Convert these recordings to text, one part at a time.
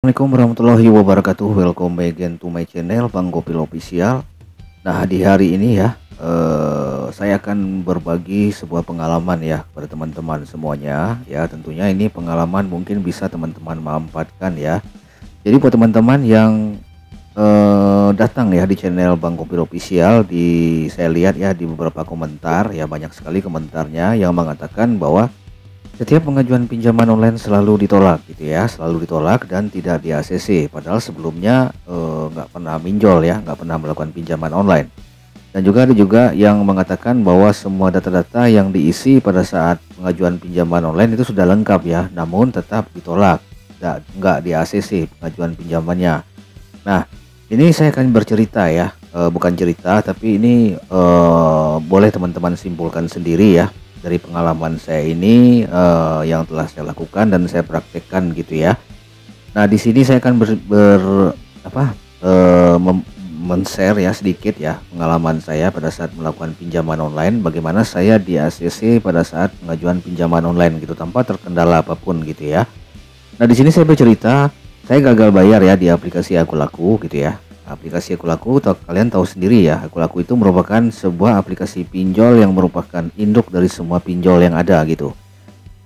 Assalamualaikum warahmatullahi wabarakatuh. Welcome back again to my channel Bang Gopil Official. Nah, di hari ini ya, saya akan berbagi sebuah pengalaman ya kepada teman-teman semuanya. Ya, tentunya ini pengalaman mungkin bisa teman-teman manfaatkan ya. Jadi buat teman-teman yang datang ya di channel Bang Gopil Official, saya lihat ya di beberapa komentar ya, banyak sekali komentarnya yang mengatakan bahwa setiap pengajuan pinjaman online selalu ditolak gitu ya, selalu ditolak dan tidak di ACC. Padahal sebelumnya nggak pernah minjol ya, nggak pernah melakukan pinjaman online. Dan juga ada juga yang mengatakan bahwa semua data-data yang diisi pada saat pengajuan pinjaman online itu sudah lengkap ya, namun tetap ditolak, nggak di ACC pengajuan pinjamannya. Nah, ini saya akan bercerita ya, bukan cerita tapi ini boleh teman-teman simpulkan sendiri ya dari pengalaman saya ini yang telah saya lakukan dan saya praktekkan gitu ya. Nah, di sini saya akan men-share ya sedikit ya pengalaman saya pada saat melakukan pinjaman online, bagaimana saya di ACC pada saat pengajuan pinjaman online gitu tanpa terkendala apapun gitu ya. Nah, di sini saya bercerita saya gagal bayar ya di aplikasi Aku Laku gitu ya. Aplikasi Aku Laku, kalian tahu sendiri ya, Aku Laku itu merupakan sebuah aplikasi pinjol yang merupakan induk dari semua pinjol yang ada gitu.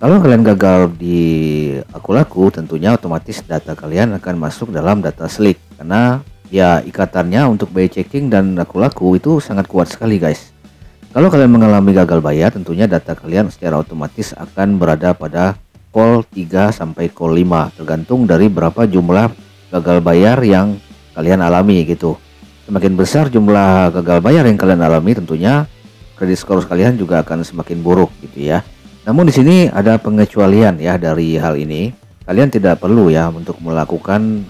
Kalau kalian gagal di Aku Laku, tentunya otomatis data kalian akan masuk dalam data slick, karena ya ikatannya untuk BI checking dan Aku Laku itu sangat kuat sekali guys. Kalau kalian mengalami gagal bayar, tentunya data kalian secara otomatis akan berada pada call 3 sampai call 5, tergantung dari berapa jumlah gagal bayar yang kalian alami gitu. Semakin besar jumlah gagal bayar yang kalian alami, tentunya kredit skor kalian juga akan semakin buruk gitu ya. Namun di sini ada pengecualian ya dari hal ini. Kalian tidak perlu ya untuk melakukan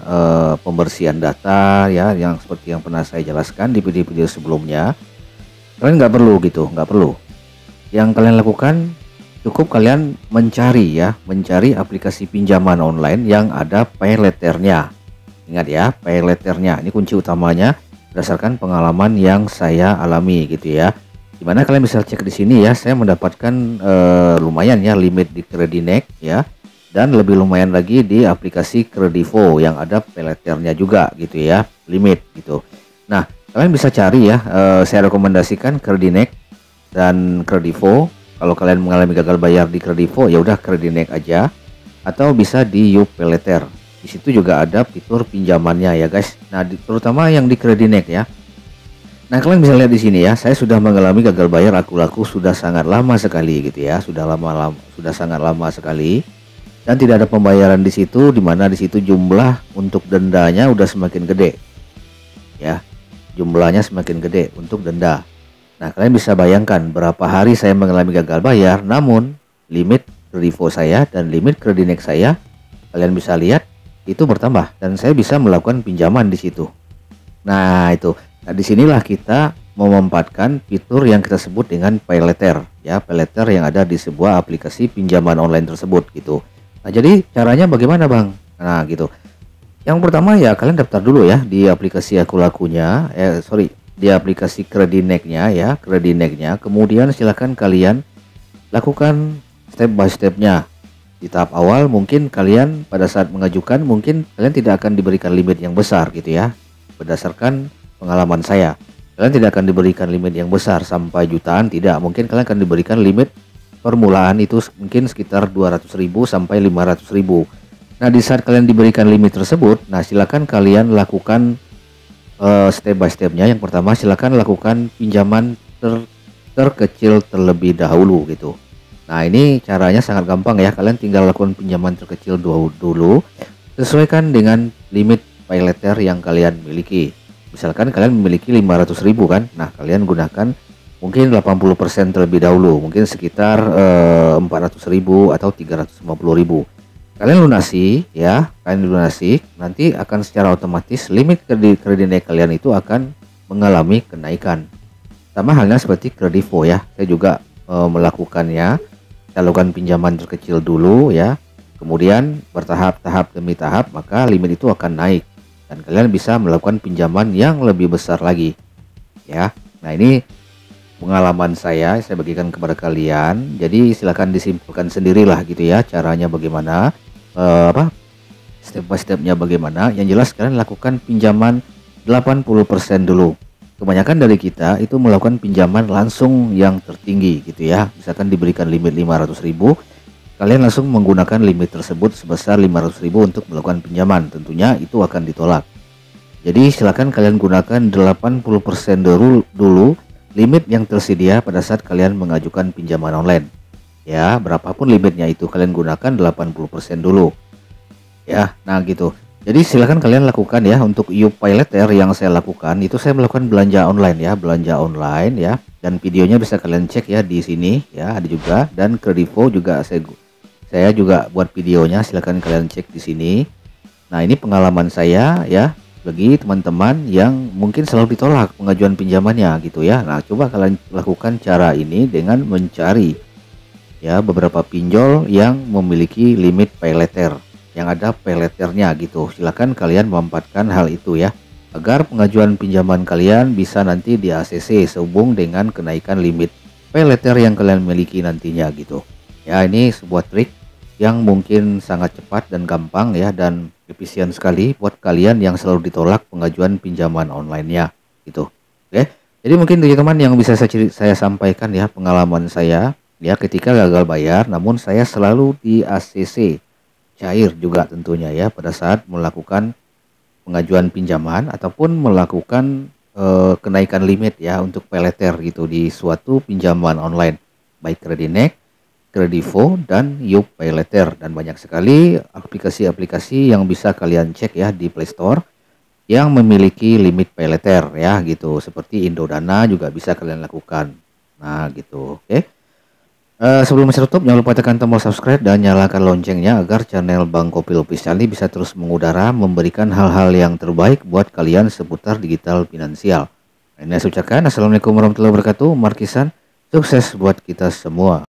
pembersihan data ya, yang seperti yang pernah saya jelaskan di video-video sebelumnya. Kalian nggak perlu gitu, nggak perlu. Yang kalian lakukan cukup kalian mencari aplikasi pinjaman online yang ada pay letternya. Ingat ya, pay letternya ini kunci utamanya berdasarkan pengalaman yang saya alami gitu ya. Dimana kalian bisa cek di sini ya, saya mendapatkan lumayan ya limit di Kredinek ya, dan lebih lumayan lagi di aplikasi Kredivo yang ada pay letternya juga gitu ya, limit gitu. Nah, kalian bisa cari ya, saya rekomendasikan Kredinek dan Kredivo. Kalau kalian mengalami gagal bayar di Kredivo, ya udah Kredinek aja, atau bisa di Pay Letter. Di situ juga ada fitur pinjamannya ya guys. Nah, terutama yang di Kredinek ya. Nah, kalian bisa lihat di sini ya, saya sudah mengalami gagal bayar Aku Laku sudah sangat lama sekali gitu ya, sudah sangat lama sekali, dan tidak ada pembayaran di situ, dimana di situ jumlah untuk dendanya udah semakin gede ya, jumlahnya semakin gede untuk denda. Nah, kalian bisa bayangkan berapa hari saya mengalami gagal bayar, namun limit Kredivo saya dan limit Kredinek saya, kalian bisa lihat itu bertambah dan saya bisa melakukan pinjaman di situ. Nah, itu. Nah, disinilah kita memanfaatkan fitur yang kita sebut dengan pay letter ya, pay letter yang ada di sebuah aplikasi pinjaman online tersebut gitu. Nah, jadi caranya bagaimana Bang? Nah, gitu. Yang pertama ya, kalian daftar dulu ya di aplikasi Aku Lakunya, di aplikasi Kredineknya ya, Kredineknya. Kemudian silakan kalian lakukan step by stepnya. Di tahap awal mungkin kalian pada saat mengajukan mungkin kalian tidak akan diberikan limit yang besar gitu ya. Berdasarkan pengalaman saya, kalian tidak akan diberikan limit yang besar sampai jutaan, tidak. Mungkin kalian akan diberikan limit permulaan itu mungkin sekitar 200.000 sampai 500.000. Nah, di saat kalian diberikan limit tersebut, nah silakan kalian lakukan step by stepnya. Yang pertama, silakan lakukan pinjaman terkecil terlebih dahulu gitu. Nah, ini caranya sangat gampang ya, kalian tinggal lakukan pinjaman terkecil dulu, sesuaikan dengan limit pay letter yang kalian miliki. Misalkan kalian memiliki 500.000 kan, nah kalian gunakan mungkin 80% terlebih dahulu, mungkin sekitar 400.000 atau 350.000. Kalian lunasi ya, nanti akan secara otomatis limit Kredinek kalian itu akan mengalami kenaikan. Sama halnya seperti Kredivo ya, saya juga melakukannya. Kita lakukan pinjaman terkecil dulu ya, kemudian bertahap demi tahap maka limit itu akan naik dan kalian bisa melakukan pinjaman yang lebih besar lagi ya. Nah, ini pengalaman saya bagikan kepada kalian, jadi silahkan disimpulkan sendirilah gitu ya caranya bagaimana. step by stepnya bagaimana. Yang jelas kalian lakukan pinjaman 80% dulu. Kebanyakan dari kita itu melakukan pinjaman langsung yang tertinggi gitu ya. Misalkan diberikan limit 500.000, kalian langsung menggunakan limit tersebut sebesar 500.000 untuk melakukan pinjaman. Tentunya itu akan ditolak. Jadi silakan kalian gunakan 80% dulu limit yang tersedia pada saat kalian mengajukan pinjaman online. Ya, berapapun limitnya itu kalian gunakan 80% dulu. Ya, nah gitu. Jadi silakan kalian lakukan ya. Untuk YouPayLater yang saya lakukan itu saya melakukan belanja online ya, dan videonya bisa kalian cek ya di sini ya, ada juga. Dan Kredivo juga saya juga buat videonya, silakan kalian cek di sini. Nah, ini pengalaman saya ya, bagi teman-teman yang mungkin selalu ditolak pengajuan pinjamannya gitu ya. Nah, coba kalian lakukan cara ini dengan mencari ya beberapa pinjol yang memiliki limit paylater, yang ada paylaternya gitu. Silakan kalian memanfaatkan hal itu ya, agar pengajuan pinjaman kalian bisa nanti di ACC sehubung dengan kenaikan limit paylater yang kalian miliki nantinya gitu. Ya, ini sebuah trik yang mungkin sangat cepat dan gampang ya, dan efisien sekali buat kalian yang selalu ditolak pengajuan pinjaman online-nya gitu. Oke. Jadi mungkin teman-teman yang bisa saya sampaikan ya, pengalaman saya ya ketika gagal bayar, namun saya selalu di ACC cair juga tentunya ya pada saat melakukan pengajuan pinjaman ataupun melakukan kenaikan limit ya untuk paylater gitu di suatu pinjaman online, baik Kredinek, Kredivo, dan YouPayLater. Dan banyak sekali aplikasi-aplikasi yang bisa kalian cek ya di Play Store yang memiliki limit paylater ya gitu, seperti Indodana juga bisa kalian lakukan. Nah gitu. Oke. Sebelum saya tutup, jangan lupa tekan tombol subscribe dan nyalakan loncengnya agar channel Bang Kopil Official ini bisa terus mengudara, memberikan hal-hal yang terbaik buat kalian seputar digital finansial. Ini saya ucapkan assalamualaikum warahmatullahi wabarakatuh. Markisan, sukses buat kita semua.